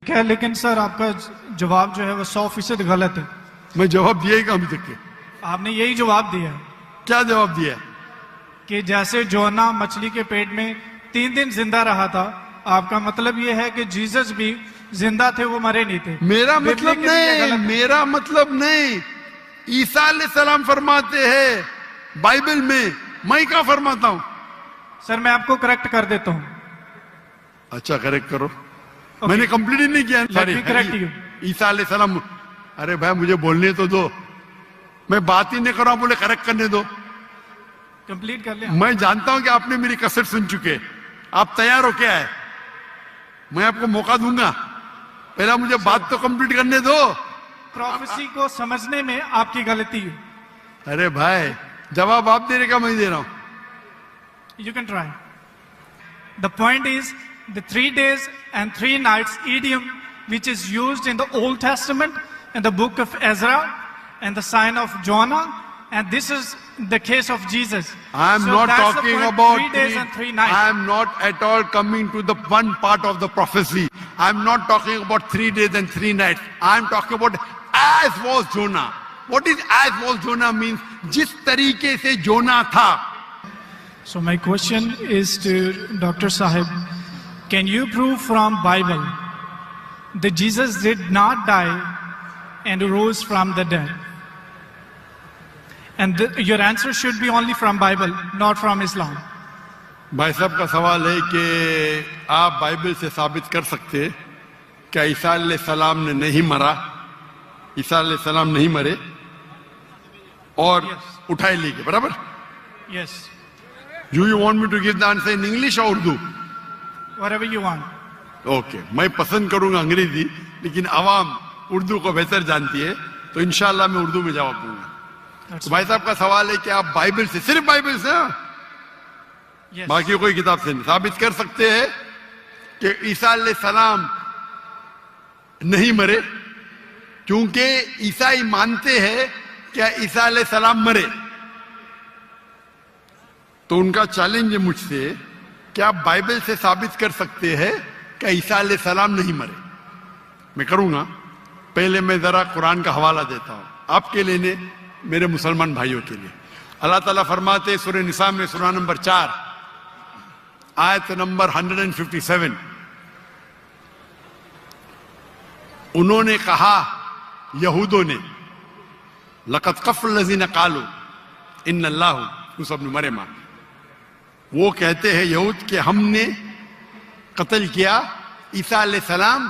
کیا لیکن سر آپ کا جواب جو ہے وہ 100% غلط ہے. میں جواب دیا ہی کہاں ابھی تک کے؟ آپ نے یہی جواب دیا ہے کیا جواب دیا؟ کہ جیسے جونا مچھلی کے پیٹ میں 3 دن زندہ رہا تھا، آپ کا مطلب یہ ہے کہ جیزس بھی زندہ تھے، وہ مرے نہیں تھے. میرا مطلب نہیں، میرا مطلب نہیں. عیسیٰ علیہ السلام فرماتے ہیں بائبل میں کیا فرماتا ہوں؟ سر میں آپ کو کریکٹ کر دیتا ہوں. اچھا کریکٹ کرو. میں نے کمپلیٹ ہی نہیں کیا. عیسیٰ علیہ السلام، ارے بھائی مجھے بولنے تو دو، میں بات ہی نہیں کر رہا ہوں، بولے کریکٹ کرنے دو. کمپلیٹ کر لیں. میں جانتا ہوں کہ آپ نے میری کیسٹ سن چکے، آپ تیار ہو کیا ہے؟ میں آپ کو موقع دوں گا، پہلا مجھے بات تو کمپلیٹ کرنے دو. پروفیسی کو سمجھنے میں آپ کی غلطی ہے. ارے بھائی جواب آپ دے رہے کا میں دے رہا ہوں. You can try. The point is, the 3 days and 3 nights idiom, which is used in the Old Testament, in the book of Ezra, and the sign of Jonah, and this is the case of Jesus. I am So not that's the talking point, about 3 days and 3 nights. I am not at all coming to the one part of the prophecy. I am not talking about 3 days and 3 nights. I am talking about as was Jonah. What is as was Jonah means? جس طریقے سے جونا تھا. So my question is to Dr. Sahib, can you prove from Bible that Jesus did not die and rose from the dead? And your answer should be only from Bible, not from Islam. بھائی صاحب کا سوال ہے کہ آپ Bible سے ثابت کر سکتے کہ عیسیٰ علیہ السلام نے نہیں مرا، عیسیٰ علیہ السلام نہیں مرے اور اٹھائے لے گئے، برابر؟ Yes. You want me to give the answer in English or Urdu? Whatever you want. Okay, میں پسند کروں گا انگریزی، لیکن عوام اردو کو بہتر جانتی ہے، تو انشاءاللہ میں اردو میں جواب دوں گا. تو بھائی صاحب کا سوال ہے کہ آپ بائبل سے، صرف بائبل سے، Yes. باقی کوئی کتاب سے نہیں، ثابت کر سکتے ہیں کہ عیسیٰ علیہ السلام نہیں مرے، کیونکہ عیسائی مانتے ہیں کہ عیسیٰ علیہ السلام مرے. تو ان کا چیلنج ہے مجھ سے کہ آپ بائبل سے ثابت کر سکتے ہیں کہ عیسیٰ علیہ السلام نہیں مرے. میں کروں گا. پہلے میں ذرا قرآن کا حوالہ دیتا ہوں آپ کے لیے، میرے مسلمان بھائیوں کے لیے. اللہ تعالیٰ فرماتے سورہ نساء میں، سورہ نمبر 4 آیت نمبر 157، انہوں نے کہا، یہودوں نے، لَقَدْ قَفْرَ الَّذِينَ قَالُوا إِنَّ اللَّهُ عِيسَى ابْنُ مَرْيَمَ، وہ کہتے ہیں یہود کہ ہم نے قتل کیا عیسیٰ علیہ السلام